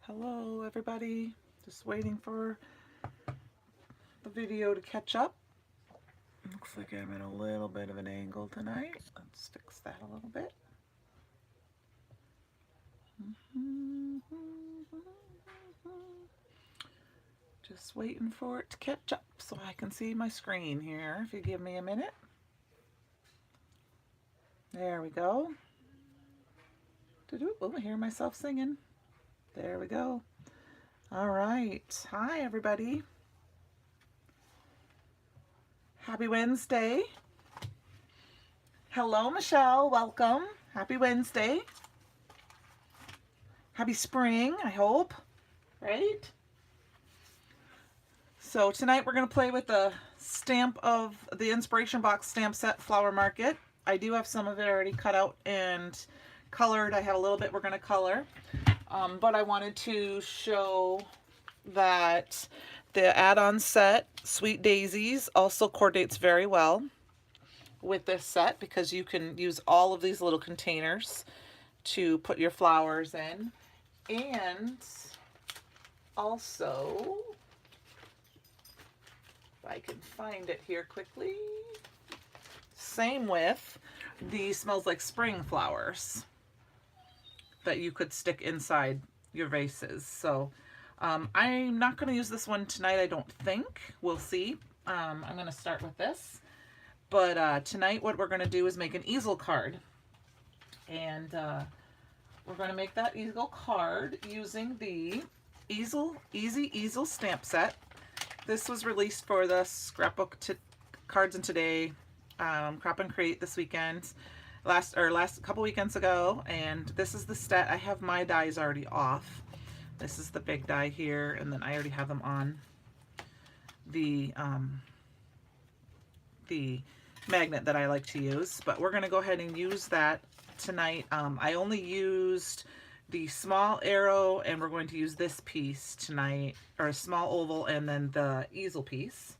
Hello everybody, just waiting for the video to catch up. Looks like I'm in a little bit of an angle tonight. Let's fix that a little bit. Just waiting for it to catch up so I can see my screen here, if you give me a minute. There we go. Oh, I hear myself singing. There we go. All right. Hi, everybody. Happy Wednesday. Hello, Michelle. Welcome. Happy Wednesday. Happy spring, I hope. Right? So tonight we're going to play with the stamp of the Inspiration Box stamp set Flower Market. I do have some of it already cut out and colored. I have a little bit we're going to color. But I wanted to show that the add-on set, Sweet Daisies, also coordinates very well with this set because you can use all of these little containers to put your flowers in. And also, if I can find it here quickly, same with the Smells Like Spring flowers that you could stick inside your vases. So I'm not going to use this one tonight, I don't think. We'll see. I'm going to start with this. But tonight what we're going to do is make an easel card. And we're going to make that easel card using the Easy Easel stamp set. This was released for the Scrapbook Cards in Today Crop and Create this weekend. Last couple weekends ago, and this is the set. I have my dies already off. This is the big die here, and then I already have them on the magnet that I like to use. But we're going to go ahead and use that tonight. I only used the small arrow, and we're going to use this piece tonight, or a small oval, and then the easel piece.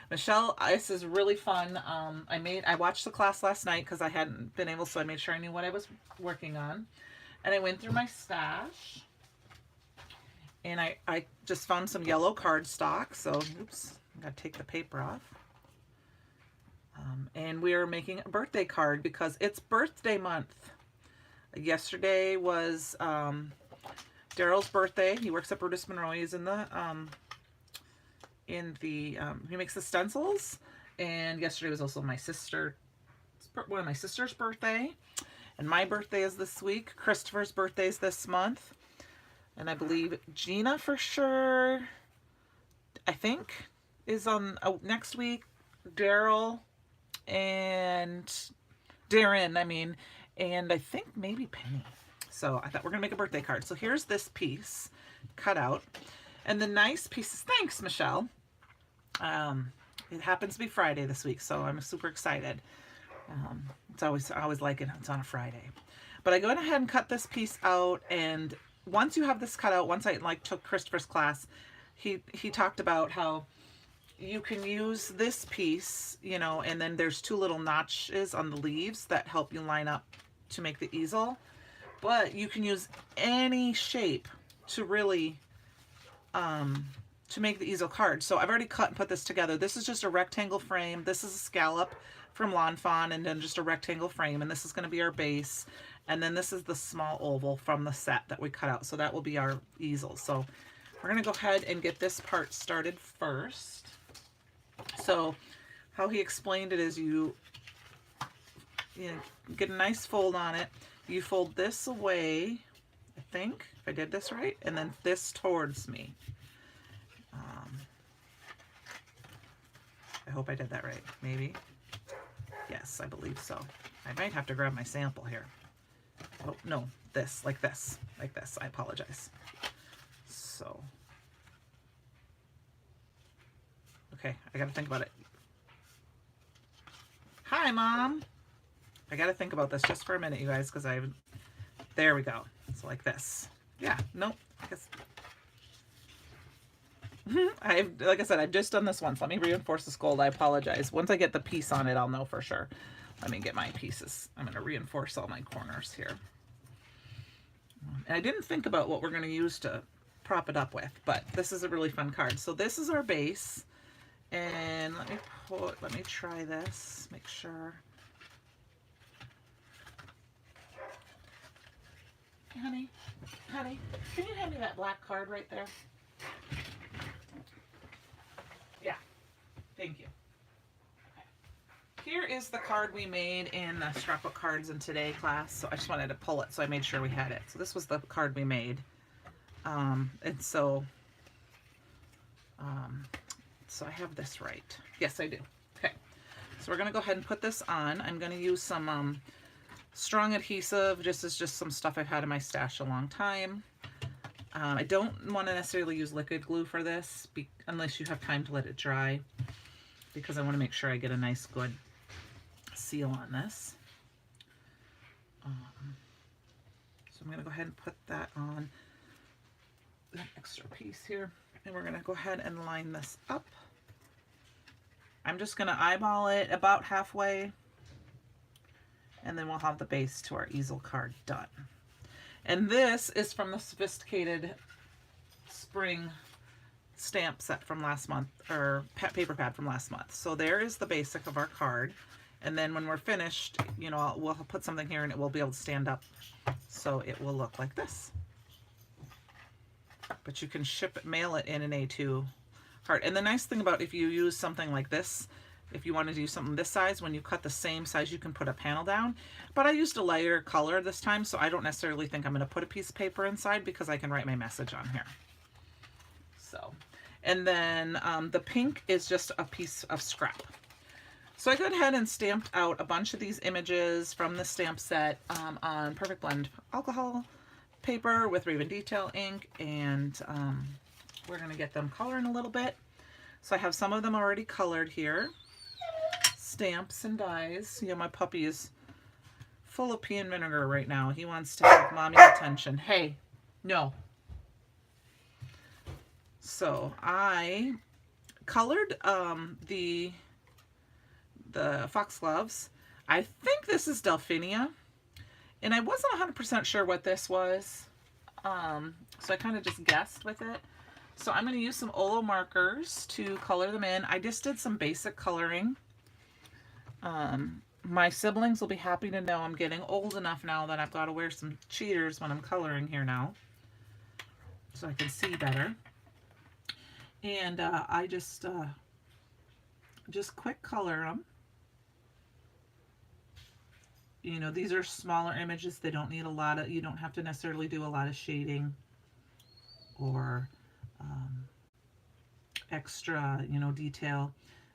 Michelle, this is really fun. I watched the class last night because I hadn't been able, so I made sure I knew what I was working on. And I went through my stash, and I just found some yellow cardstock. So, oops, I gotta take the paper off. And we are making a birthday card because it's birthday month. Yesterday was Daryl's birthday. He works at Brutus Monroe. He's in the he makes the stencils, and yesterday was also one of my sister's birthday, and my birthday is this week. Christopher's birthday is this month, and I believe Gina for sure, I think, is on next week. Daryl and Darren, and I think maybe Penny. So I thought we're gonna make a birthday card. So here's this piece cut out. And the nice pieces, thanks, Michelle. It happens to be Friday this week, so I'm super excited. I always like it. It's on a Friday. But I go ahead and cut this piece out, and once you have this cut out, once I took Christopher's class, he talked about how you can use this piece, and then there's two little notches on the leaves that help you line up to make the easel. But you can use any shape to really to make the easel card. So I've already cut and put this together. This is just a rectangle frame. This is a scallop from Lawn Fawn, and then just a rectangle frame, and this is going to be our base. And then this is the small oval from the set that we cut out. So that will be our easel. So we're going to go ahead and get this part started first. So how he explained it is you get a nice fold on it. You fold this away, I think, if I did this right, and then this towards me. I hope I did that right. Maybe. Yes, I believe so. I might have to grab my sample here. Oh, no, like this. I apologize. So, okay, I gotta think about it. Hi, Mom. I gotta think about this just for a minute, you guys, because there we go. So like this. Yeah, nope, I guess. Like I said, I've just done this once. Let me reinforce this gold. I apologize. Once I get the piece on it, I'll know for sure. Let me get my pieces. I'm going to reinforce all my corners here. And I didn't think about what we're going to use to prop it up with, but this is a really fun card. So this is our base. And let me try this, make sure. Hey, honey, can you hand me that black card right there? Yeah, thank you. Okay. Here is the card we made in the scrapbook cards in today class. So I just wanted to pull it, so I made sure we had it. So this was the card we made. And so I have this right. Yes, I do. Okay. So we're going to go ahead and put this on. I'm going to use some strong adhesive. This is just some stuff I've had in my stash a long time. I don't want to necessarily use liquid glue for this unless you have time to let it dry, because I want to make sure I get a nice good seal on this. So I'm going to go ahead and put that on that extra piece here, and we're going to go ahead and line this up. I'm just going to eyeball it about halfway, and then we'll have the base to our easel card done. And this is from the Sophisticated Spring stamp set from last month, or paper pad from last month. So there is the basic of our card. And then when we're finished, you know, we'll put something here and it will be able to stand up. So it will look like this. But you can mail it in an A2 card. And the nice thing about if you use something like this, if you want to do something this size, when you cut the same size, you can put a panel down. But I used a lighter color this time, so I don't necessarily think I'm going to put a piece of paper inside, because I can write my message on here. So, and then the pink is just a piece of scrap. So I went ahead and stamped out a bunch of these images from the stamp set on Perfect Blend alcohol paper with Raven Detail ink, and we're going to get them coloring a little bit. So I have some of them already colored here. Stamps and dies. You know, my puppy is full of pea and vinegar right now. He wants to have mommy attention. Hey, no. So I colored the foxgloves. I think this is Delphinia, and I wasn't 100% sure what this was, so I kind of just guessed with it. So I'm going to use some Olo markers to color them in. I just did some basic coloring. My siblings will be happy to know I'm getting old enough now that I've got to wear some cheaters when I'm coloring here now, so I can see better. And I just quick color them. You know, these are smaller images. They don't need a lot of, you don't have to necessarily do a lot of shading or extra, you know, detail.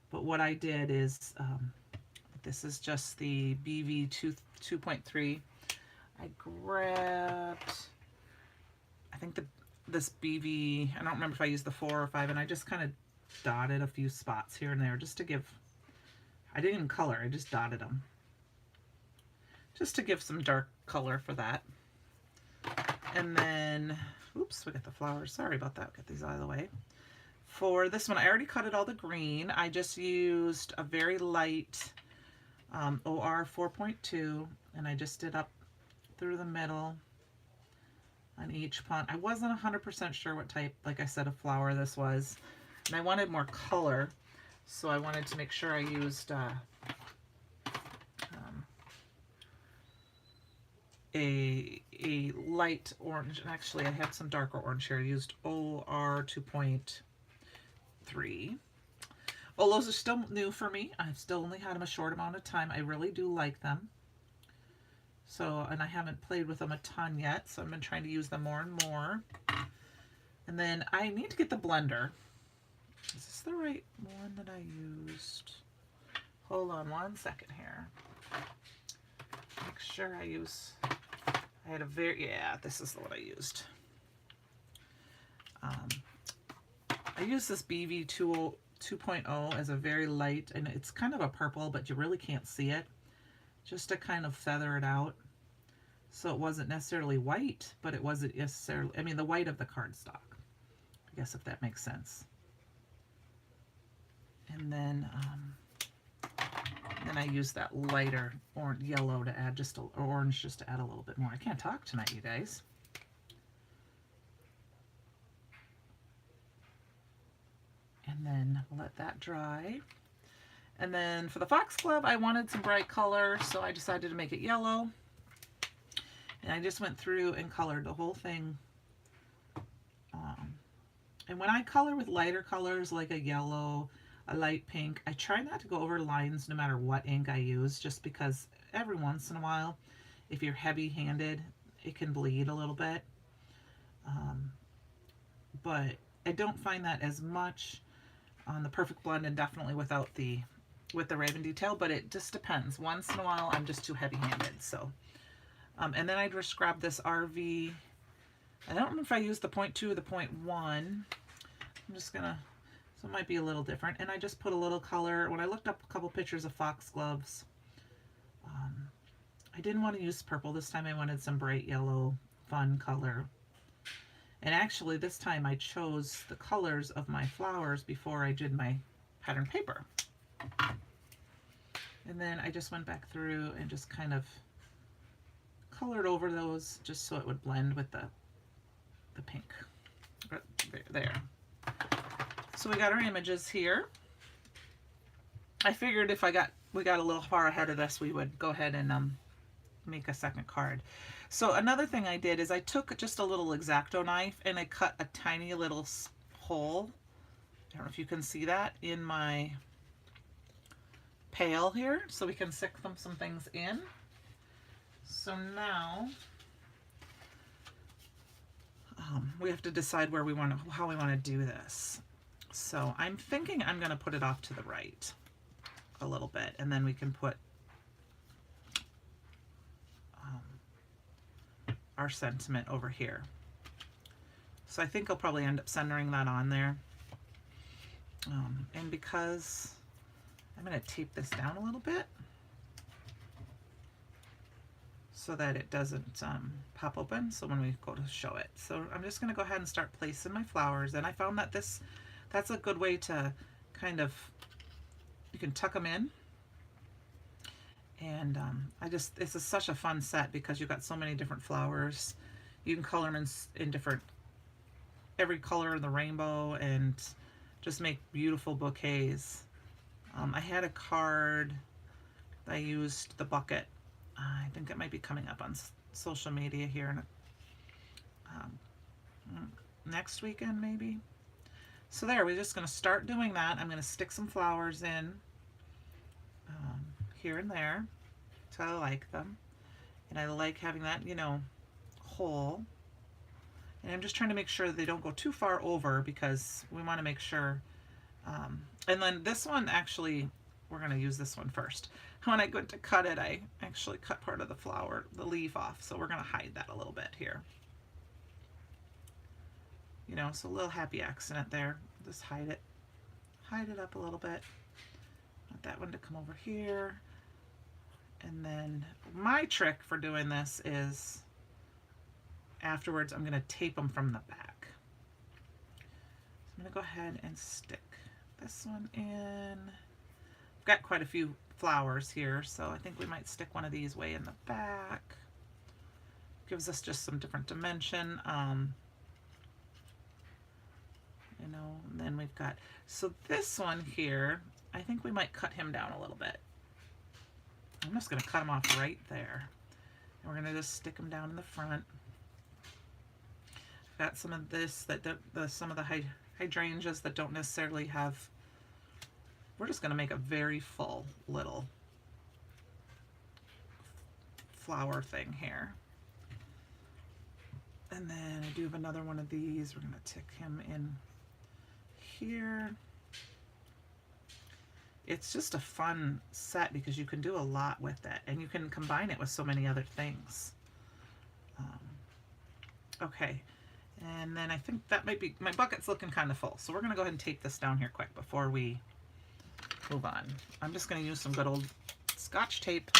But what I did is, this is just the BV 2.3. I grabbed, I think this BV, I don't remember if I used the 4 or 5, and I just kind of dotted a few spots here and there just to give, I didn't even color, I just dotted them. Just to give some dark color for that. And then, oops, we got the flowers. Sorry about that. Get these out of the way. For this one, I already cut it all the green. I just used a very light OR 4.2, and I just did up through the middle on each pond. I wasn't 100% sure what type, like I said, of flower this was, and I wanted more color, so I wanted to make sure I used a light orange. Actually, I had some darker orange here. I used OR 2.3. Olos are still new for me. I've still only had them a short amount of time. I really do like them. So, and I haven't played with them a ton yet, so I've been trying to use them more and more. And then I need to get the blender. Is this the right one that I used? Hold on one second here. Make sure I use, I had a very, yeah, this is the one I used. I used this BV 2.0 as a very light, and it's kind of a purple, but you really can't see it, just to kind of feather it out. So it wasn't necessarily white, but it wasn't necessarily, I mean, the white of the cardstock, I guess, if that makes sense. And then I use that lighter yellow to add just orange, just to add a little bit more. I can't talk tonight, you guys. And then let that dry. And then for the foxglove, I wanted some bright color, so I decided to make it yellow. And I just went through and colored the whole thing. And when I color with lighter colors like a yellow, a light pink, I try not to go over lines no matter what ink I use, just because every once in a while, if you're heavy-handed, it can bleed a little bit. But I don't find that as much on the Perfect Blend, and definitely with the Raven detail, but it just depends. Once in a while, I'm just too heavy-handed. So, and then I just grabbed this RV. I don't remember if I used the 0.2 or the 0.1. I'm just gonna, so it might be a little different. And I just put a little color. When I looked up a couple pictures of foxgloves, I didn't want to use purple. This time I wanted some bright yellow, fun color. And actually this time I chose the colors of my flowers before I did my pattern paper. And then I just went back through and just kind of colored over those just so it would blend with the pink. There. So we got our images here. I figured if we got a little far ahead of this, we would go ahead and make a second card. So another thing I did is I took just a little X-Acto knife and I cut a tiny little hole. I don't know if you can see that in my pail here, so we can stick some things in. So now we have to decide where we want to, how we want to do this. So I'm thinking I'm going to put it off to the right a little bit, and then we can put our sentiment over here. So I think I'll probably end up centering that on there. And because I'm going to tape this down a little bit so that it doesn't pop open, so when we go to show it. So I'm just going to go ahead and start placing my flowers, and I found that that's a good way to kind of, you can tuck them in. And this is such a fun set because you've got so many different flowers. You can color them in different, every color of the rainbow, and just make beautiful bouquets. I had a card, I used the bucket. I think it might be coming up on social media here in next weekend maybe. So there, we're just going to start doing that. I'm going to stick some flowers in here and there, so I like them, and I like having that, you know, hole. And I'm just trying to make sure they don't go too far over, because we want to make sure. And then this one, actually, we're going to use this one first. When I went to cut it, I actually cut part of the flower, the leaf off, so we're going to hide that a little bit here. You know, so a little happy accident there. Just hide it up a little bit. Want that one to come over here. And then my trick for doing this is afterwards I'm going to tape them from the back. So I'm going to go ahead and stick this one in. I've got quite a few flowers here, so I think we might stick one of these way in the back. Gives us just some different dimension. You know, and then we've got, so this one here, I think we might cut him down a little bit. I'm just going to cut him off right there. And we're going to just stick him down in the front. I've got some of this, some of the hydrangeas that don't necessarily have, we're just going to make a very full little flower thing here. And then I do have another one of these. We're going to tick him in here. It's just a fun set because you can do a lot with it, and you can combine it with so many other things. Okay, and then I think that might be, my bucket's looking kind of full, so we're going to go ahead and tape this down here quick before we move on. I'm just going to use some good old Scotch tape.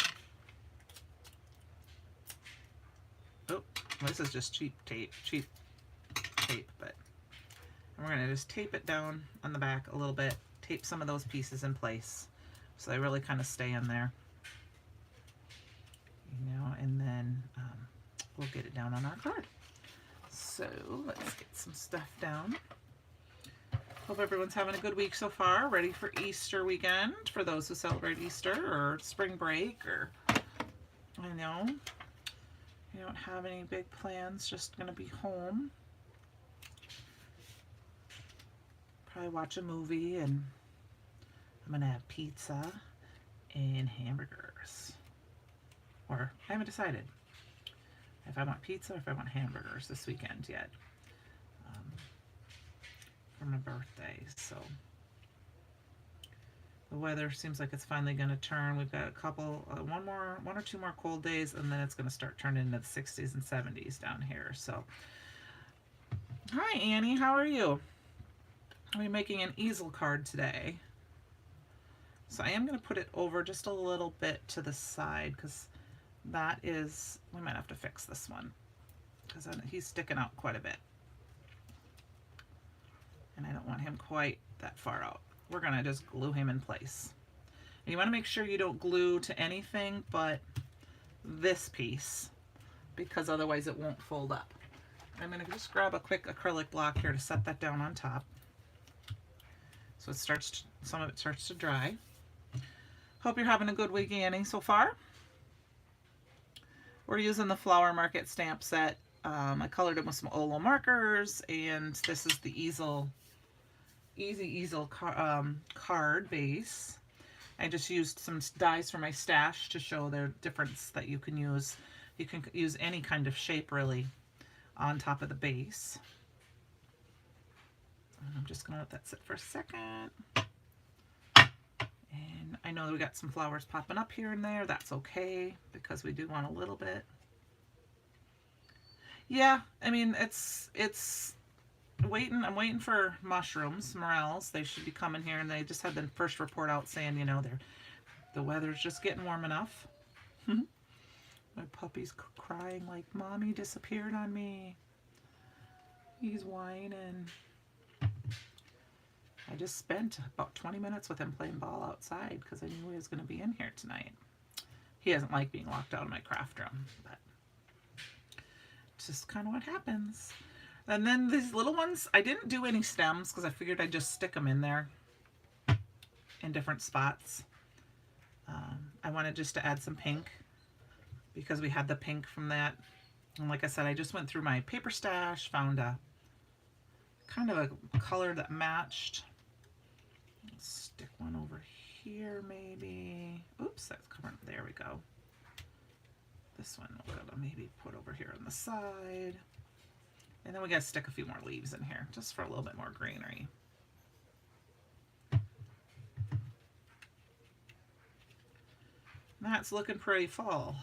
Oh, this is just cheap tape, but we're going to just tape it down on the back a little bit, tape some of those pieces in place so they really kind of stay in there, you know, and then we'll get it down on our card. So let's get some stuff down. Hope everyone's having a good week so far. Ready for Easter weekend for those who celebrate Easter or spring break, or I know you don't have any big plans, just gonna be home. Probably watch a movie, and I'm gonna have pizza and hamburgers. Or I haven't decided if I want pizza or if I want hamburgers this weekend yet. For my birthday, so the weather seems like it's finally going to turn. We've got a couple, one or two more cold days, and then it's going to start turning into the 60s and 70s down here. So, hi Annie, how are you? I'm making an easel card today. So I am going to put it over just a little bit to the side, because that is, we might have to fix this one, because he's sticking out quite a bit. And I don't want him quite that far out. We're going to just glue him in place. And you want to make sure you don't glue to anything but this piece, because otherwise it won't fold up. I'm going to just grab a quick acrylic block here to set that down on top. So it starts, some of it starts to dry. Hope you're having a good week, Annie, so far. We're using the Flower Market stamp set. I colored it with some Olo markers, and this is the Easy Easel card base. I just used some dies from my stash to show the difference that you can use. You can use any kind of shape really on top of the base. And I'm just going to let that sit for a second. And I know we got some flowers popping up here and there. That's okay, because we do want a little bit. Yeah, I mean, it's waiting. I'm waiting for mushrooms, morels. They should be coming here, and they just had the first report out saying, you know, the weather's just getting warm enough. My puppy's crying like, Mommy disappeared on me. He's whining. I just spent about 20 minutes with him playing ball outside because I knew he was going to be in here tonight. He doesn't like being locked out of my craft room, but it's just kind of what happens. And then these little ones, I didn't do any stems because I figured I'd just stick them in there in different spots. I wanted just to add some pink because we had the pink from that. And like I said, I just went through my paper stash, found a kind of a color that matched. Let's stick one over here maybe. Oops, that's covered. There we go. This one we'll go to maybe put over here on the side. And then we got to stick a few more leaves in here just for a little bit more greenery. That's looking pretty fall.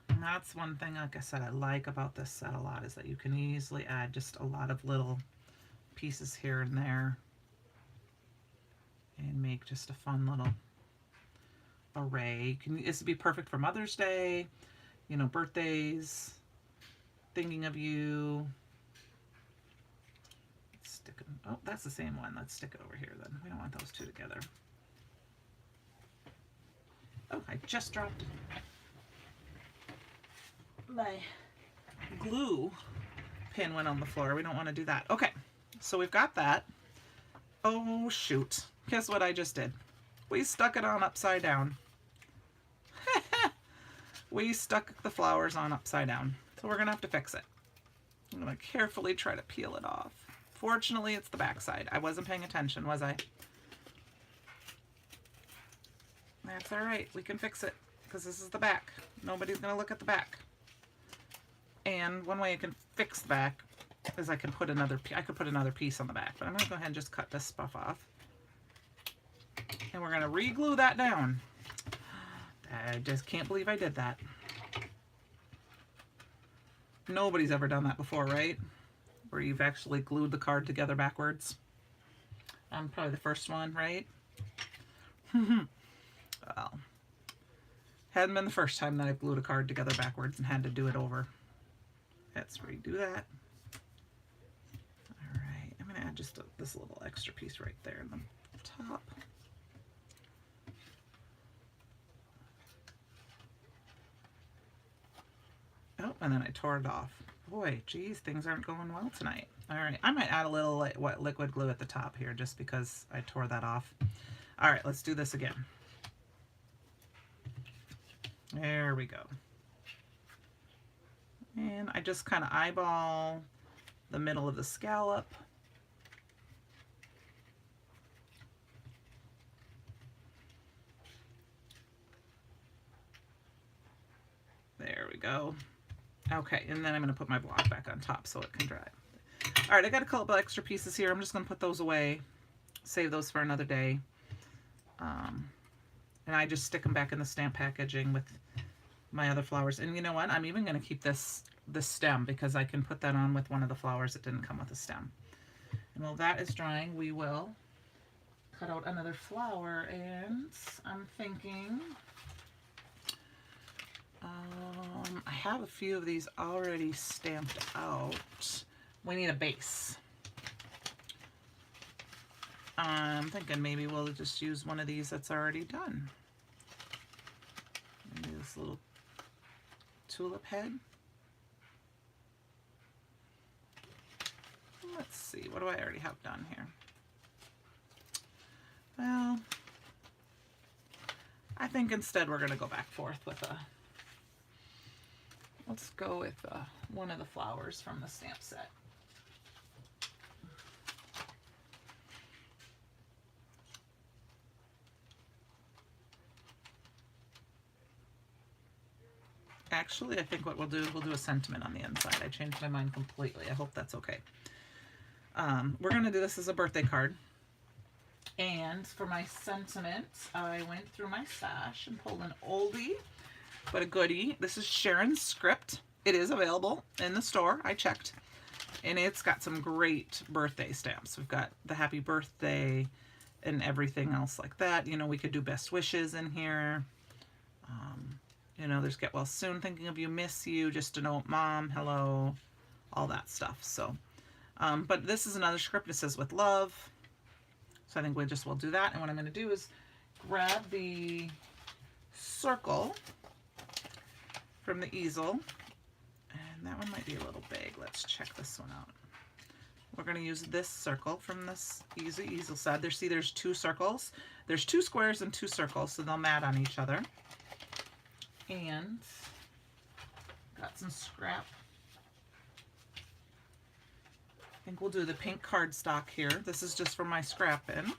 And that's one thing, like I said, I like about this set a lot, is that you can easily add just a lot of little pieces here and there and make just a fun little array. This would be perfect for Mother's Day, you know, birthdays, thinking of you. Stick it, oh, that's the same one. Let's stick it over here then. We don't want those two together. Oh, I just dropped my glue pin went on the floor. We don't want to do that. Okay, so we've got that. Oh shoot, guess what I just did? We stuck it on upside down. We stuck the flowers on upside down, so we're gonna have to fix it. I'm gonna carefully try to peel it off. Fortunately, it's the back side. I wasn't paying attention, was I? That's all right, we can fix it because this is the back. Nobody's gonna look at the back. And one way I can fix the back is I could put another piece on the back, but I'm gonna go ahead and just cut this stuff off. And we're gonna re-glue that down. I just can't believe I did that. Nobody's ever done that before, right? Where you've actually glued the card together backwards. I'm probably the first one, right? Well, hadn't been the first time that I've glued a card together backwards and had to do it over. Let's redo that. All right, I'm gonna add just this little extra piece right there in the top. Oh, and then I tore it off. Boy, geez, things aren't going well tonight. All right, I might add a little wet liquid glue at the top here just because I tore that off. All right, let's do this again. There we go. And I just kind of eyeball the middle of the scallop. There we go. Okay, and then I'm going to put my block back on top so it can dry. All right, I got a couple extra pieces here. I'm just going to put those away, save those for another day. And I just stick them back in the stamp packaging with my other flowers. And you know what? I'm even going to keep this stem because I can put that on with one of the flowers that didn't come with a stem. And while that is drying, we will cut out another flower. And I'm thinking, I have a few of these already stamped out. We need a base. I'm thinking maybe we'll just use one of these that's already done. Maybe this little tulip head. Let's see, what do I already have done here? Well, I think instead we're going to go back forth with let's go with one of the flowers from the stamp set. Actually, I think what we'll do a sentiment on the inside. I changed my mind completely. I hope that's okay. We're going to do this as a birthday card. And for my sentiment, I went through my stash and pulled an oldie, but a goodie. This is Sharon's script. It is available in the store. I checked. And it's got some great birthday stamps. We've got the happy birthday and everything else like that. You know, we could do best wishes in here. You know, there's get well soon, thinking of you, miss you, just a note, mom, hello, all that stuff. So, but this is another script. It says with love. So I think we'll do that. And what I'm going to do is grab the circle from the easel. And that one might be a little big. Let's check this one out. We're going to use this circle from this easel side. There's two circles. There's two squares and two circles, so they'll mat on each other. And got some scrap. I think we'll do the pink cardstock here. This is just for my scrap bin.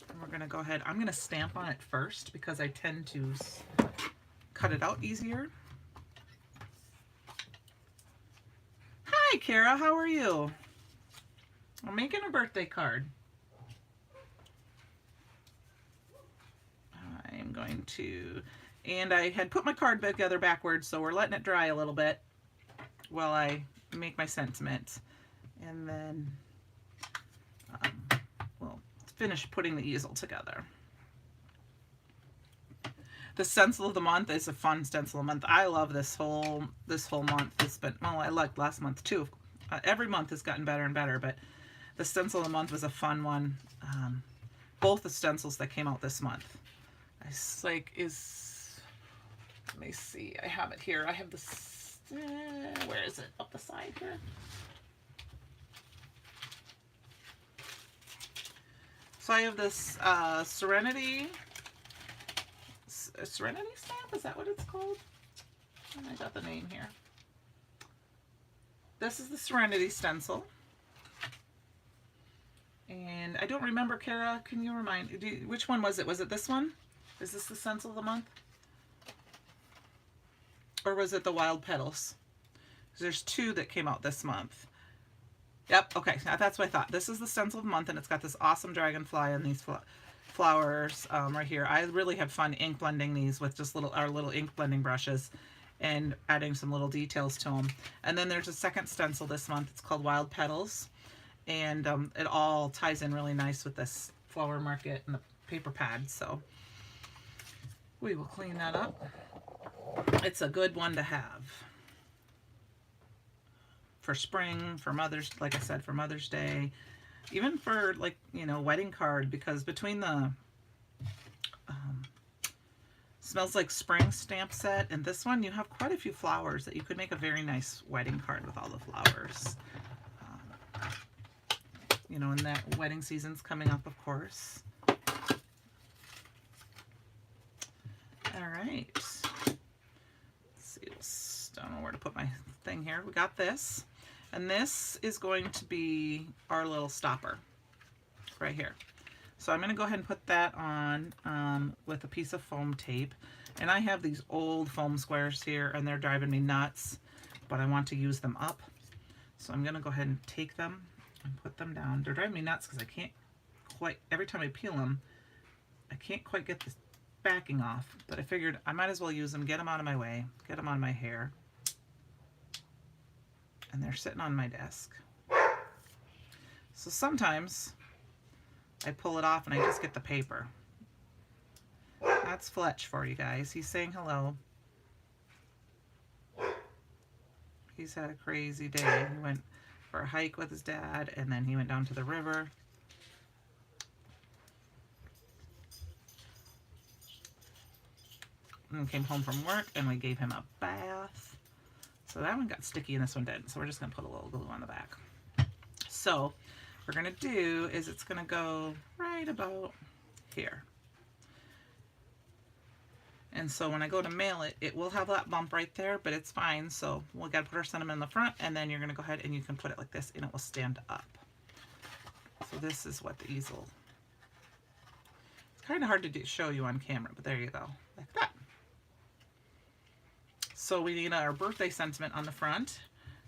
And we're going to go ahead. I'm going to stamp on it first because I tend to cut it out easier. Hi, Kara. How are you? I'm making a birthday card. I'm going to, and I had put my card together backwards, so we're letting it dry a little bit while I make my sentiment. And then we'll finish putting the easel together. The stencil of the month is a fun stencil of the month. I love this whole month. It's been, well, I liked last month too. Every month has gotten better and better, but the stencil of the month was a fun one. Both the stencils that came out this month. It's like, let me see, I have it here. I have this, where is it? Up the side here. So I have this Serenity stamp, is that what it's called? I got the name here. This is the Serenity stencil. And I don't remember, Kara, can you remind, which one was it? Was it this one? Is this the stencil of the month? Or was it the Wild Petals? There's two that came out this month. Yep, okay, that's what I thought. This is the stencil of the month, and it's got this awesome dragonfly and these flowers right here. I really have fun ink blending these with just our little ink blending brushes and adding some little details to them. And then there's a second stencil this month. It's called Wild Petals, and it all ties in really nice with this flower market and the paper pad. So we will clean that up. It's a good one to have for spring, for Mother's, like I said, for Mother's Day, even for, like, you know, wedding card, because between the Smells like spring stamp set. And this one, you have quite a few flowers that you could make a very nice wedding card with all the flowers. You know, and that wedding season's coming up, of course. All right. Let's see, I don't know where to put my thing here. We got this. And this is going to be our little stopper right here. So I'm going to go ahead and put that on with a piece of foam tape. And I have these old foam squares here, and they're driving me nuts, but I want to use them up. So I'm going to go ahead and take them and put them down. They're driving me nuts because I can't quite, every time I peel them, I can't quite get this backing off. But I figured I might as well use them, get them out of my way, get them on my hair. And they're sitting on my desk. So sometimes I pull it off and I just get the paper. That's Fletch for you guys. He's saying hello. He's had a crazy day. He went for a hike with his dad, and then he went down to the river. And came home from work, and we gave him a bath. So that one got sticky and this one didn't. So we're just going to put a little glue on the back. So what we're going to do is it's going to go right about here. And so when I go to mail it, it will have that bump right there, but it's fine. So we got to put our sentiment in the front, and then you're going to go ahead and you can put it like this, and it will stand up. So this is what the easel. It's kind of hard to show you on camera, but there you go, like that. So we need our birthday sentiment on the front,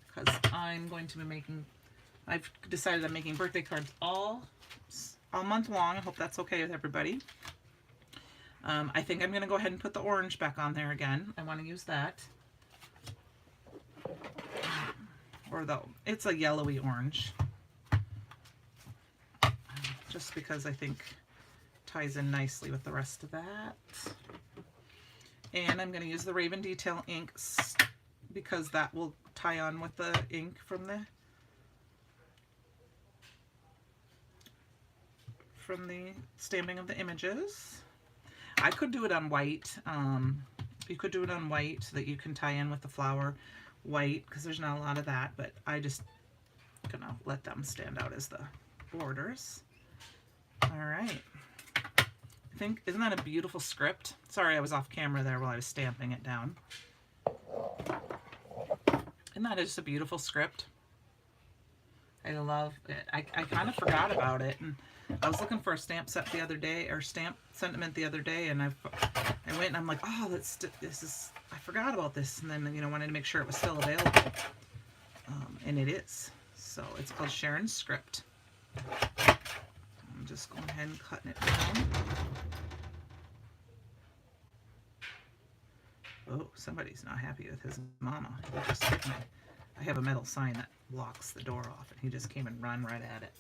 because I'm going to be making, I've decided I'm making birthday cards all month long. I hope that's okay with everybody. I think I'm going to go ahead and put the orange back on there again. I want to use that. Or it's a yellowy orange. Just because I think ties in nicely with the rest of that. And I'm going to use the Raven Detail ink because that will tie on with the ink from the stamping of the images. I could do it on white. You could do it on white so that you can tie in with the flower white, because there's not a lot of that, but I just gonna let them stand out as the borders. All right. I think, isn't that a beautiful script? Sorry, I was off camera there while I was stamping it down. Isn't that just a beautiful script? I love it. I kind of forgot about it, and I was looking for a stamp set the other day, or stamp sentiment the other day, and I went and I'm like, oh, I forgot about this, and then, you know, wanted to make sure it was still available, and it is. So it's called Sharon's Script. I'm just going ahead and cutting it down. Oh, somebody's not happy with his mama. He just hit I have a metal sign that blocks the door off, and he just came and run right at it.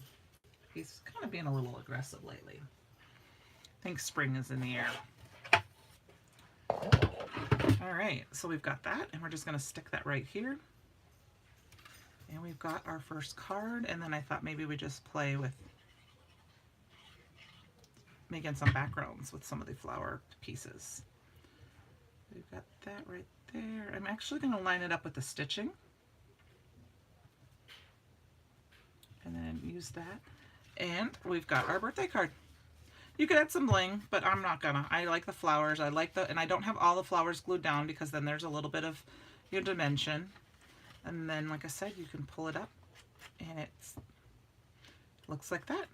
He's kind of being a little aggressive lately. I think spring is in the air. All right, so we've got that, and we're just going to stick that right here. And we've got our first card, and then I thought maybe we just play with making some backgrounds with some of the flower pieces. We've got that right there. I'm actually going to line it up with the stitching. And then use that. And we've got our birthday card. You could add some bling, but I'm not gonna. I like the flowers. I like and I don't have all the flowers glued down because then there's a little bit of your dimension. And then, like I said, you can pull it up and it looks like that.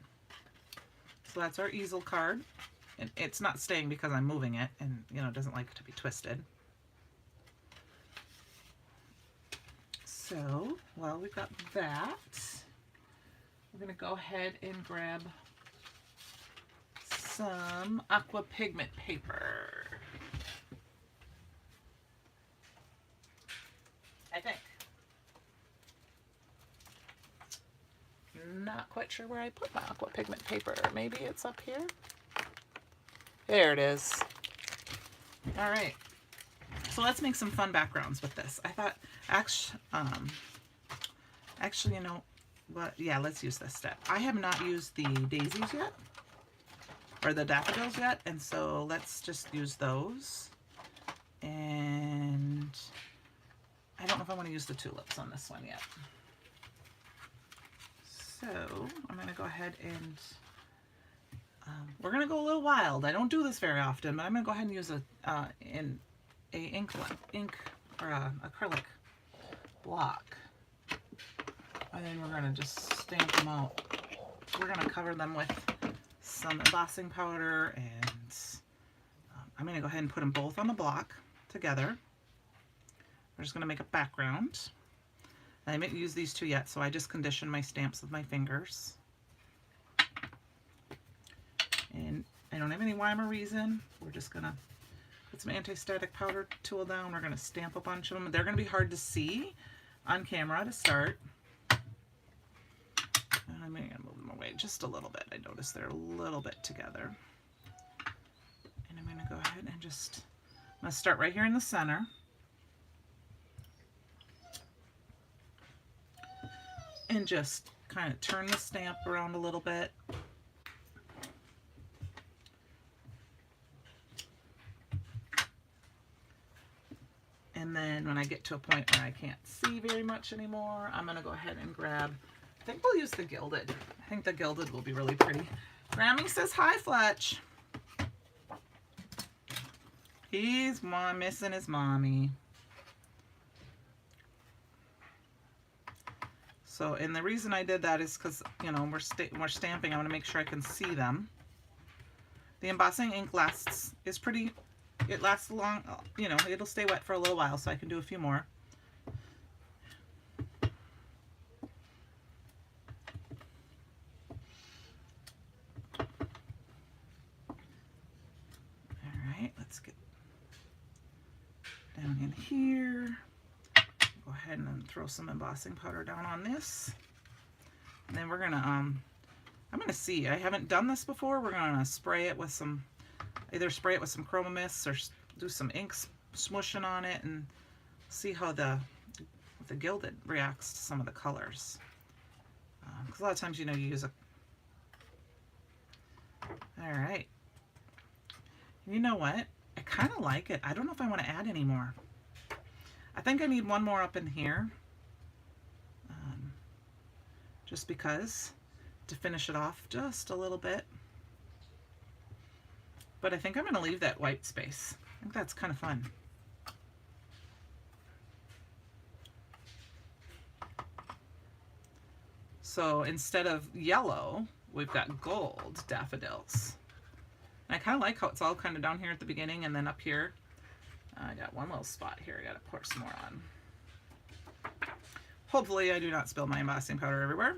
So that's our easel card. And it's not staying because I'm moving it, and, you know, it doesn't like to be twisted. So, well, we've got that. We're going to go ahead and grab some aqua pigment paper. I think. Not quite sure where I put my aqua pigment paper. Maybe it's up here. There it is. All right. So let's make some fun backgrounds with this. I thought, actually, you know what? Yeah, let's use this step. I have not used the daisies yet, or the daffodils yet, and so let's just use those. And I don't know if I want to use the tulips on this one yet. So I'm going to go ahead and we're going to go a little wild. I don't do this very often, but I'm going to go ahead and use a ink or acrylic block. And then we're going to just stamp them out. We're going to cover them with some embossing powder, and I'm going to go ahead and put them both on the block together. We're just going to make a background. I haven't used these two yet, so I just condition my stamps with my fingers. And I don't have any rhyme or reason. We're just going to put some anti-static powder tool down. We're going to stamp a bunch of them. They're going to be hard to see on camera to start. I'm going to move them away just a little bit. I noticed they're a little bit together. And I'm going to go ahead and just, I'm going to start right here in the center. And just kind of turn the stamp around a little bit. And then when I get to a point where I can't see very much anymore, I'm going to go ahead and grab, I think we'll use the gilded. I think the gilded will be really pretty. Grammy says hi, Fletch. He's missing his mommy. So, and the reason I did that is because, you know, we're stamping. I want to make sure I can see them. The embossing ink is pretty, it lasts long, you know, it'll stay wet for a little while, so I can do a few more. All right, let's get down in here. Go ahead and then throw some embossing powder down on this. And then we're gonna, I'm gonna see, I haven't done this before. We're gonna spray it with some, either spray it with some chroma mist or do some ink smushing on it and see how the gilded reacts to some of the colors. Because a lot of times, you know, you use a, all right. You know what? I kind of like it. I don't know if I want to add any more. I think I need one more up in here, just because, to finish it off just a little bit. But I think I'm going to leave that white space. I think that's kind of fun. So instead of yellow, we've got gold daffodils. And I kind of like how it's all kind of down here at the beginning and then up here. I got one little spot here. I got to pour some more on. Hopefully I do not spill my embossing powder everywhere.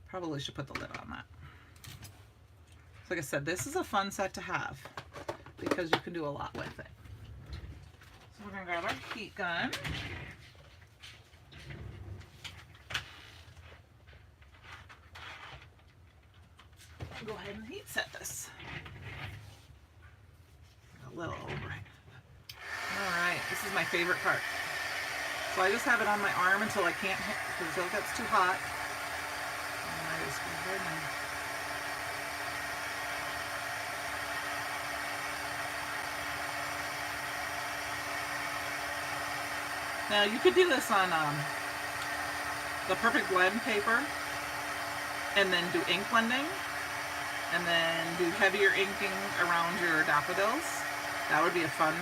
Probably should put the lid on that. So like I said, this is a fun set to have because you can do a lot with it. So we're going to grab our heat gun. Go ahead and heat set this. A little over. Alright, this is my favorite part. So I just have it on my arm until I can't hit, because it gets too hot. And I just go ahead and... Now you could do this on the Perfect Blend paper and then do ink blending and then do heavier inking around your daffodils. That would be a fun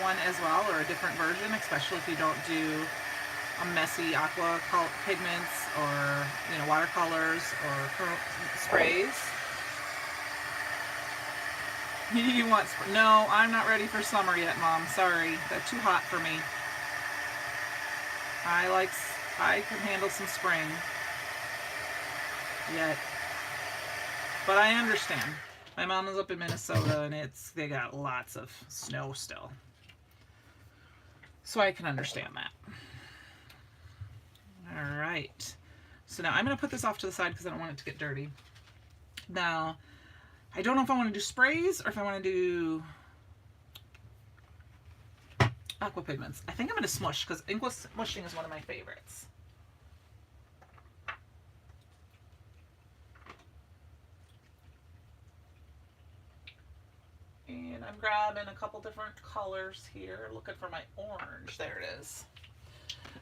one as well, or a different version, especially if you don't do a messy aqua pigments or, you know, watercolors or sprays. You want no, I'm not ready for summer yet, Mom. Sorry, that's too hot for me. I can handle some spring yet. But I understand. My mom is up in Minnesota and they got lots of snow still. So I can understand that. All right. So now I'm going to put this off to the side because I don't want it to get dirty. Now, I don't know if I want to do sprays or if I want to do aqua pigments. I think I'm going to smush because ink smushing is one of my favorites. And I'm grabbing a couple different colors here, looking for my orange. There it is.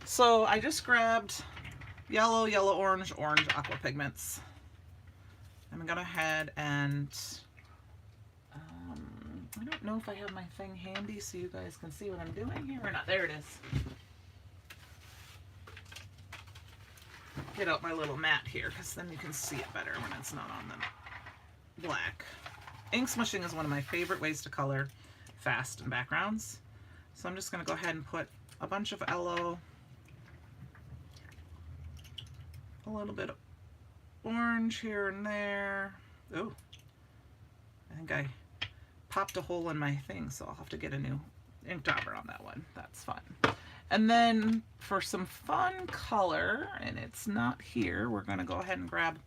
So I just grabbed yellow, yellow, orange, orange aqua pigments. I'm going to go ahead and I don't know if I have my thing handy so you guys can see what I'm doing here or not. There it is. Get out my little mat here because then you can see it better when it's not on the black. Ink smushing is one of my favorite ways to color fast in backgrounds. So I'm just going to go ahead and put a bunch of yellow, a little bit of orange here and there. Oh, I think I popped a hole in my thing, so I'll have to get a new ink dauber on that one. That's fun. And then for some fun color, and it's not here, we're going to go ahead and grab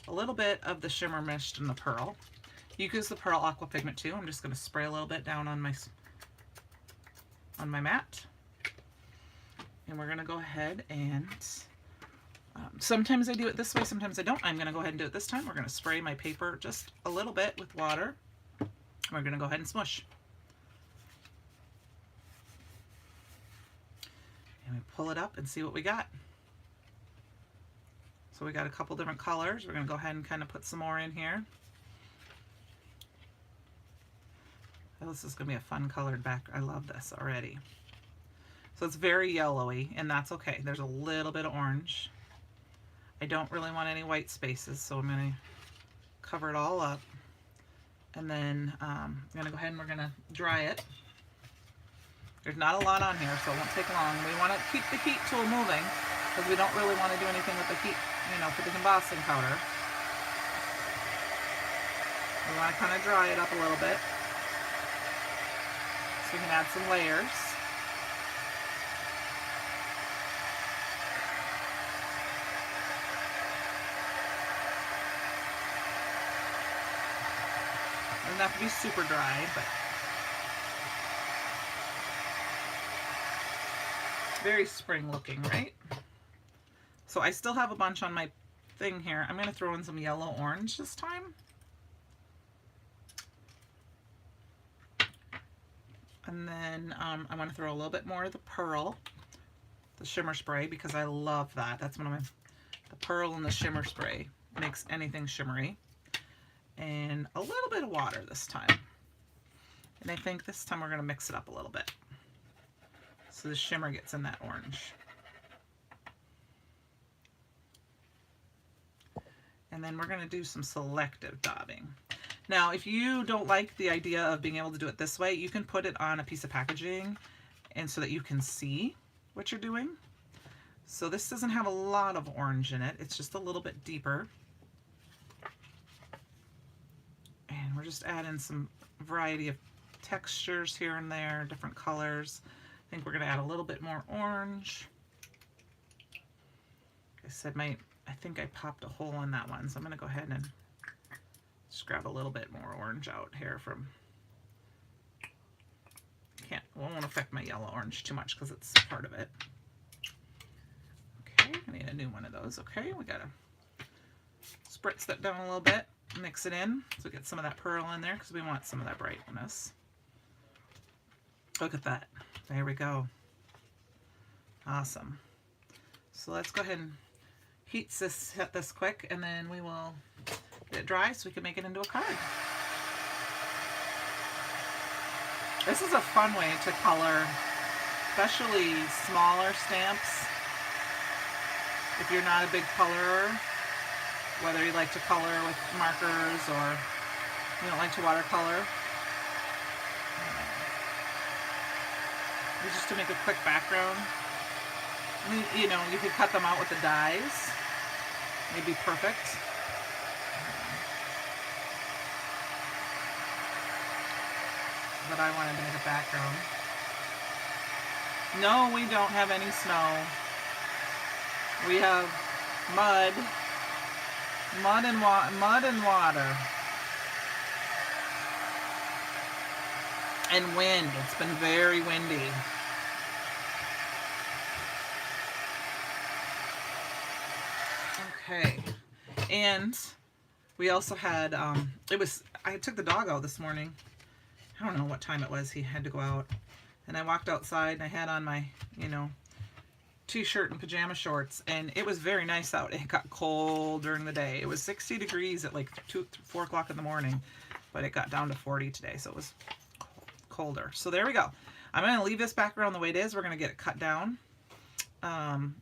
a little bit of the Shimmer Mist and the Pearl. You can use the Pearl Aqua Pigment too. I'm just going to spray a little bit down on my mat. And we're going to go ahead and sometimes I do it this way, sometimes I don't. I'm going to go ahead and do it this time. We're going to spray my paper just a little bit with water. We're going to go ahead and smush. And we pull it up and see what we got. So we got a couple different colors. We're going to go ahead and kind of put some more in here. Oh, this is going to be a fun colored back. I love this already. So it's very yellowy, and that's okay. There's a little bit of orange. I don't really want any white spaces, so I'm going to cover it all up. And then I'm going to go ahead and we're going to dry it. There's not a lot on here, so it won't take long. We want to keep the heat tool moving because we don't really want to do anything with the heat, you know, for the embossing powder. We want to kind of dry it up a little bit so we can add some layers. It doesn't have to be super dry, but very spring looking, right? So I still have a bunch on my thing here. I'm going to throw in some yellow orange this time. And then I want to throw a little bit more of the Pearl, the shimmer spray, because I love that. That's one of my, the Pearl and the shimmer spray makes anything shimmery. And a little bit of water this time. And I think this time we're going to mix it up a little bit so the shimmer gets in that orange. And then we're going to do some selective daubing. Now, if you don't like the idea of being able to do it this way, you can put it on a piece of packaging and so that you can see what you're doing. So this doesn't have a lot of orange in it. It's just a little bit deeper. And we're just adding some variety of textures here and there, different colors. I think we're going to add a little bit more orange. Like I said, I think I popped a hole in that one, so I'm going to go ahead and just grab a little bit more orange out here from, won't affect my yellow orange too much because it's part of it. Okay, I need a new one of those. Okay, we got to spritz that down a little bit, mix it in so we get some of that pearl in there because we want some of that brightness. Look at that. There we go. Awesome. So let's go ahead and hit this quick, and then we will get it dry so we can make it into a card. This is a fun way to color, especially smaller stamps. If you're not a big colorer, whether you like to color with markers or you don't like to watercolor. Just to make a quick background. I mean, you know, you could cut them out with the dies. They'd be perfect. But I wanted to make a background. No, we don't have any snow. We have mud. Mud and water. And wind. It's been very windy. Okay. And we also had, I took the dog out this morning I don't know what time it was, he had to go out. And I walked outside and I had on my, you know, t-shirt and pajama shorts, and it was very nice out. It got cold during the day. It was 60 degrees at like 4 o'clock in the morning, but it got down to 40 today, so it was colder. So there we go. I'm going to leave this background the way it is. We're going to get it cut down. I'm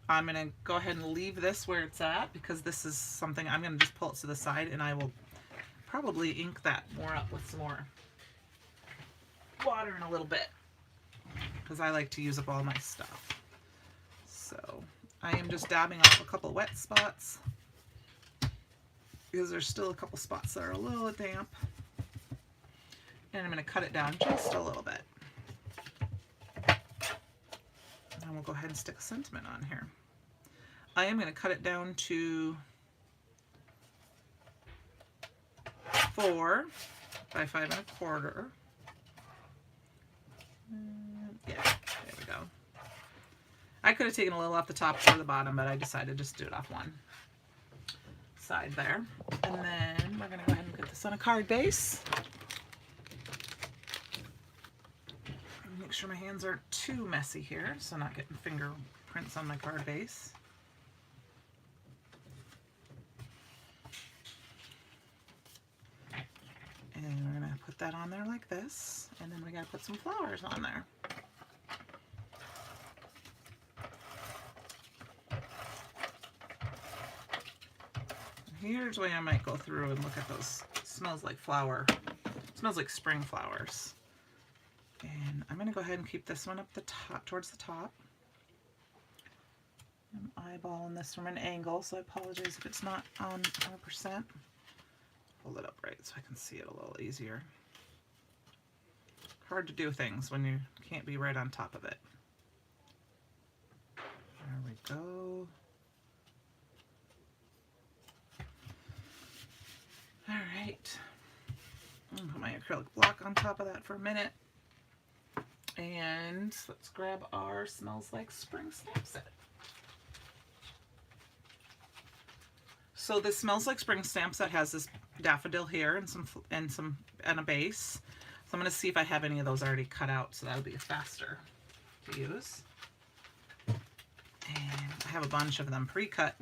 going to go ahead and leave this where it's at, because this is something I'm going to just pull it to the side, and I will probably ink that more up with some more water in a little bit, because I like to use up all my stuff. So I am just dabbing off a couple wet spots, because there's still a couple spots that are a little damp. And I'm going to cut it down just a little bit. And we'll go ahead and stick a sentiment on here. I am going to cut it down to 4 by 5 1/4. Yeah, there we go. I could have taken a little off the top or the bottom, but I decided just to do it off one side there. And then we're going to go ahead and put this on a card base. Make sure my hands aren't too messy here, so not getting fingerprints on my card base. And we're going to put that on there like this, and then we got to put some flowers on there. Here's where I might go through and look at those. Smells like smells like spring flowers. And I'm going to go ahead and keep this one up the top, towards the top. I'm eyeballing this from an angle, so I apologize if it's not on 100%. Hold it up right so I can see it a little easier. Hard to do things when you can't be right on top of it. There we go. All right. I'll put my acrylic block on top of that for a minute. And let's grab our Smells Like Spring stamp set. So this Smells Like Spring stamp set has this daffodil here and a base. So I'm going to see if I have any of those already cut out, so that'll be faster to use. And I have a bunch of them pre-cut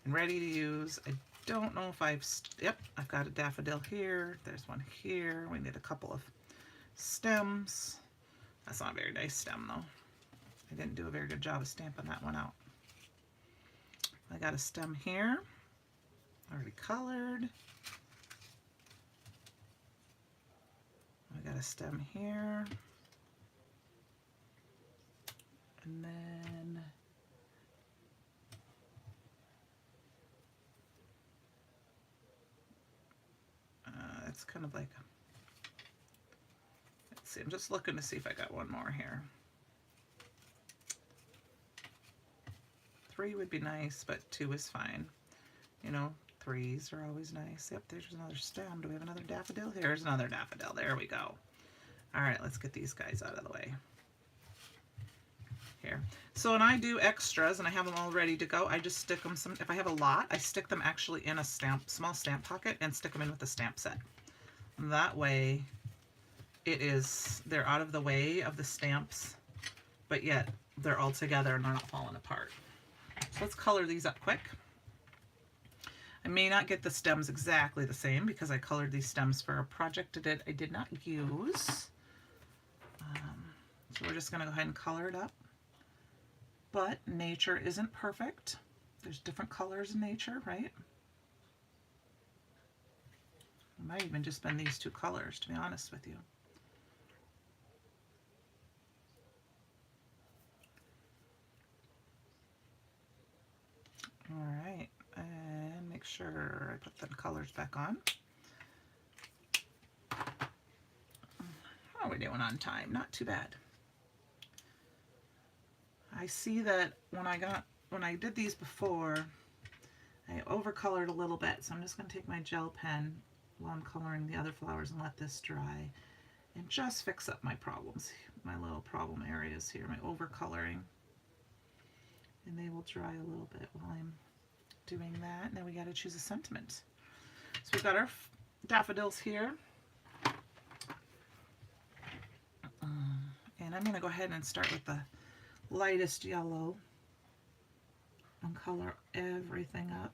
and ready to use. I don't know if yep, I've got a daffodil here. There's one here. We need a couple of stems. That's not a very nice stem though. I didn't do a very good job of stamping that one out. I got a stem here, already colored. I got a stem here. And then it's kind of like, let's see, I'm just looking to see if I got one more here. 3 would be nice, but 2 is fine. You know, 3s are always nice. Yep, there's another stem. Do we have another daffodil? Here's another daffodil. There we go. All right, let's get these guys out of the way. Here. So when I do extras and I have them all ready to go, I just stick them if I have a lot, I stick them actually in a small stamp pocket and stick them in with the stamp set. And that way they're out of the way of the stamps, but yet they're all together and they're not falling apart. So let's color these up quick. I may not get the stems exactly the same because I colored these stems for a project I did not use. So we're just going to go ahead and color it up. But nature isn't perfect. There's different colors in nature, right? It might even just been these 2 colors, to be honest with you. All right, and make sure I put the colors back on. How are we doing on time? Not too bad. I see that when I did these before, I overcolored a little bit, so I'm just going to take my gel pen while I'm coloring the other flowers and let this dry and just fix up my problems, my little problem areas here, my overcoloring. And they will dry a little bit while I'm doing that. Now we got to choose a sentiment. So we've got our daffodils here. And I'm going to go ahead and start with the lightest yellow and color everything up.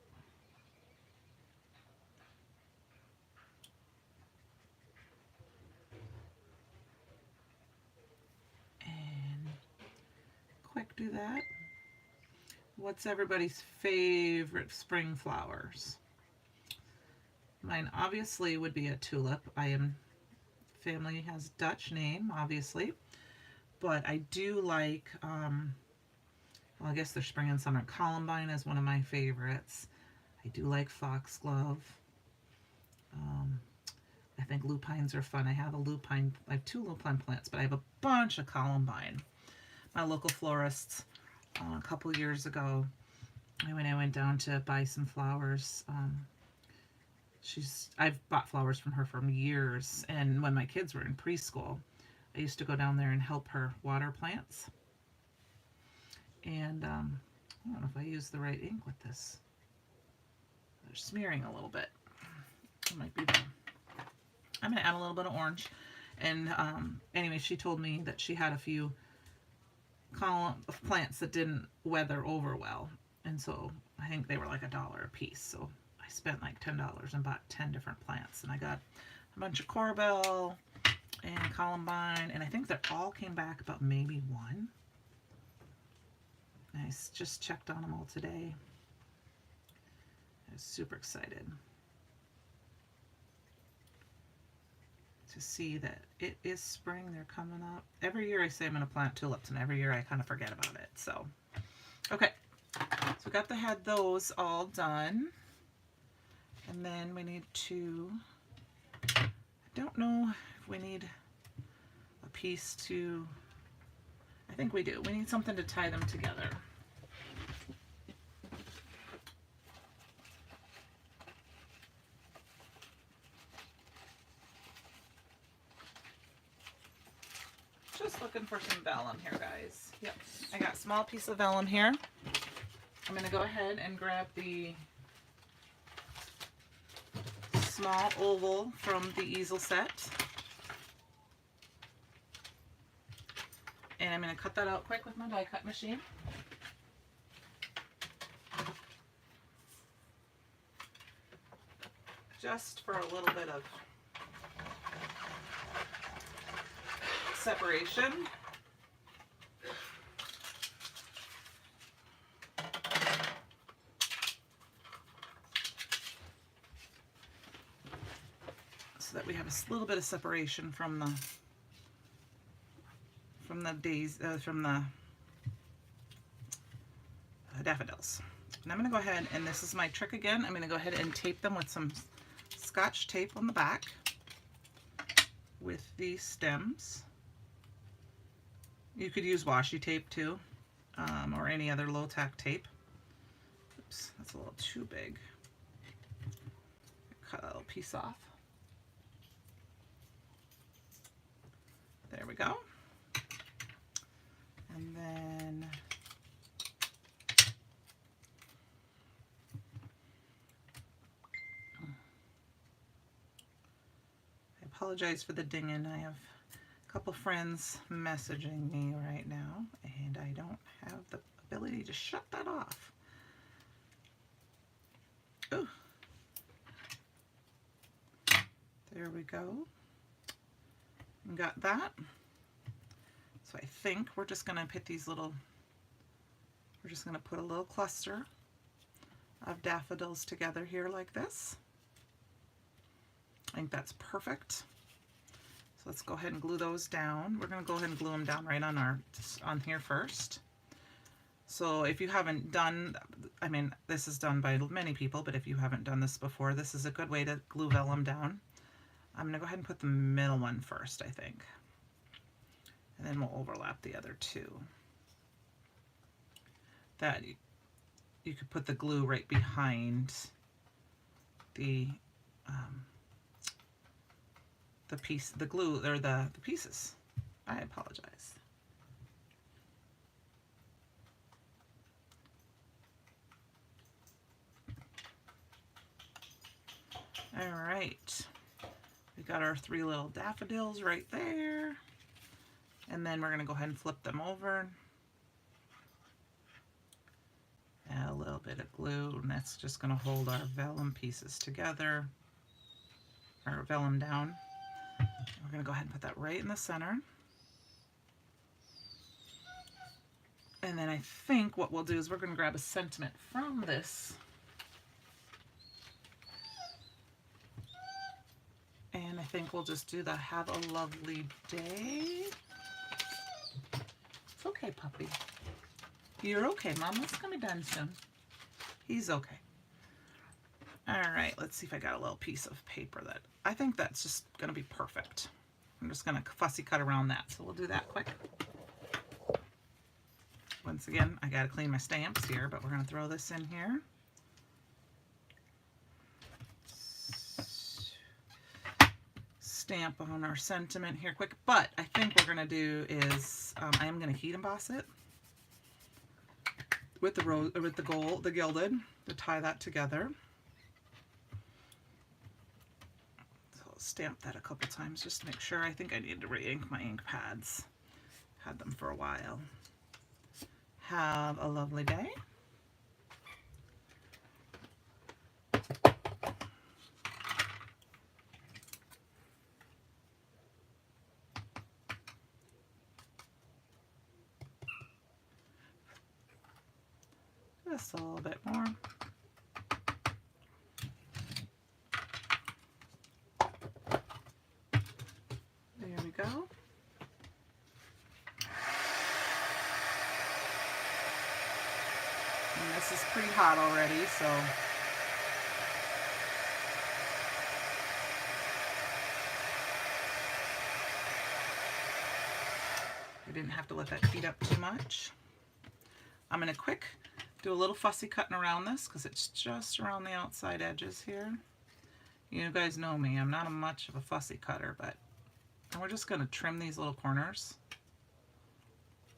And quick do that. What's everybody's favorite spring flowers? Mine obviously would be a tulip. Family has Dutch name, obviously. But I do like, well, I guess they're spring and summer. Columbine is one of my favorites. I do like foxglove. I think lupines are fun. I have two lupine plants, but I have a bunch of columbine. My local florist, a couple years ago, when I went down to buy some flowers, I've bought flowers from her for years, and when my kids were in preschool, I used to go down there and help her water plants. And I don't know if I used the right ink with this. They're smearing a little bit. It might be the, I'm going to add a little bit of orange. And anyway, she told me that she had a few plants that didn't weather over well. And so I think they were like $1 a piece. So I spent like $10 and bought 10 different plants. And I got a bunch of corbel and columbine. And I think that all came back about maybe one. I just checked on them all today. I was super excited to see that it is spring. They're coming up. Every year I say I'm going to plant tulips, and every year I kind of forget about it. So, okay. So we got had those all done. And then we need to, I don't know if we need a piece to, I think we do. We need something to tie them together. Just looking for some vellum here, guys. Yep, I got a small piece of vellum here. I'm going to go ahead and grab the small oval from the easel set. And I'm going to cut that out quick with my die cut machine. Just for a little bit of separation. So that we have a little bit of separation from the daffodils. And I'm going to go ahead, and this is my trick again, I'm going to go ahead and tape them with some Scotch tape on the back with these stems. You could use washi tape too, or any other low-tack tape. Oops, that's a little too big. Cut a little piece off. There we go. And then I apologize for the dinging. I have a couple friends messaging me right now, and I don't have the ability to shut that off. Ooh. There we go. Got that. So I think we're just going to put these little, we're just going to put a little cluster of daffodils together here like this. I think that's perfect. So let's go ahead and glue those down. We're going to go ahead and glue them down right on here first. So if you haven't done, I mean, this is done by many people, but if you haven't done this before, this is a good way to glue vellum down. I'm going to go ahead and put the middle one first, I think. And then we'll overlap the other two. That you could put the glue right behind the piece, the glue, or the pieces. I apologize. All right. We got our 3 little daffodils right there. And then we're going to go ahead and flip them over. Add a little bit of glue, and that's just going to hold our vellum pieces together, or vellum down. We're going to go ahead and put that right in the center. And then I think what we'll do is we're going to grab a sentiment from this. And I think we'll just do the "Have a lovely day." It's okay, puppy. You're okay, Mom. It's going to be done soon. He's okay. All right, let's see if I got a little piece of paper that I think that's just going to be perfect. I'm just going to fussy cut around that, so we'll do that quick. Once again, I got to clean my stamps here, but we're going to throw this in here. Stamp on our sentiment here quick, but I think what we're going to do is I am going to heat emboss it with the rose, with the gold, the gilded, to tie that together. So I'll stamp that a couple times just to make sure. I think I need to re-ink my ink pads. Had them for a while. Have a lovely day. Just a little bit more. There we go. And this is pretty hot already, so I didn't have to let that heat up too much. I'm going to do a little fussy cutting around this because it's just around the outside edges here. You guys know me, I'm not much of a fussy cutter, but we're just going to trim these little corners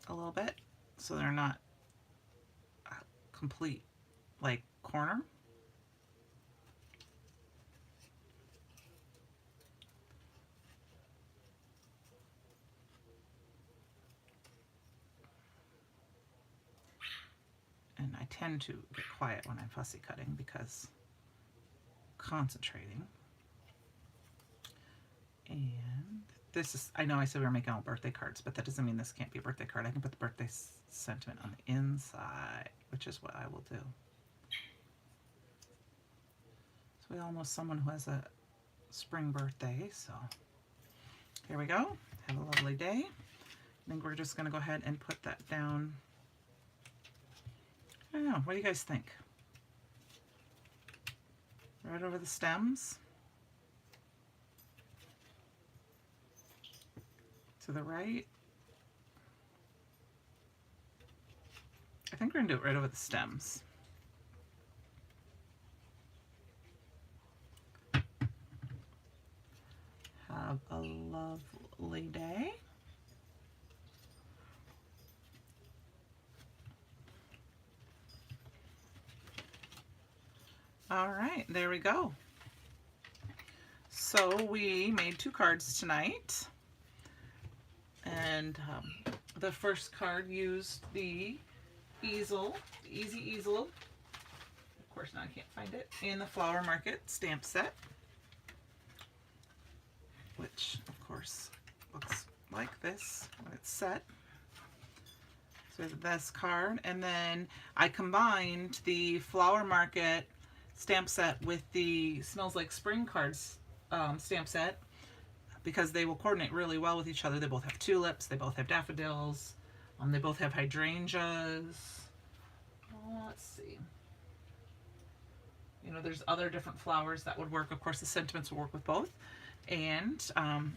a little bit so they're not a complete like corner. And I tend to get quiet when I'm fussy cutting because concentrating. And this is, I know I said we were making all birthday cards, but that doesn't mean this can't be a birthday card. I can put the birthday sentiment on the inside, which is what I will do. So we all know someone who has a spring birthday, so here we go. Have a lovely day. I think we're just going to go ahead and put that down. I don't know, what do you guys think? Right over the stems. To the right. I think we're going to do it right over the stems. Have a lovely day. All right, there we go. So we made 2 cards tonight. And the first card used the easel, the Easy Easel. Of course, now I can't find it. In the Flower Market stamp set. Which, of course, looks like this when it's set. So this card. And then I combined the Flower Market stamp set with the Smells Like Spring cards stamp set because they will coordinate really well with each other. They both have tulips, they both have daffodils, they both have hydrangeas. Let's see. You know, there's other different flowers that would work. Of course, the sentiments will work with both. And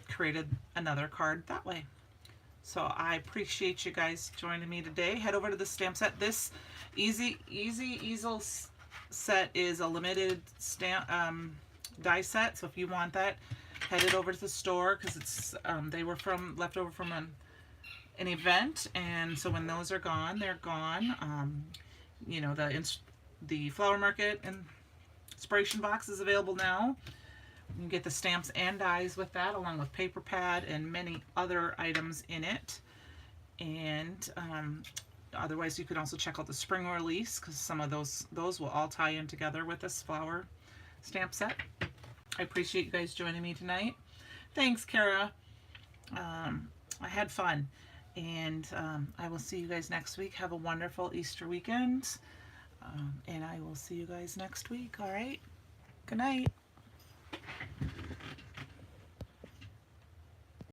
created another card that way. So I appreciate you guys joining me today. Head over to the stamp set. This Easy Easel set is a limited stamp die set, so if you want that, head it over to the store because it's they were left over from an event, and so when those are gone, they're gone. You know, the Flower Market and inspiration box is available now You can get the stamps and dies with that, along with paper pad and many other items in it. And otherwise, you could also check out the spring release, because some of those will all tie in together with this flower stamp set. I appreciate you guys joining me tonight. Thanks, Kara. I had fun. And I will see you guys next week. Have a wonderful Easter weekend. And I will see you guys next week. All right? Good night.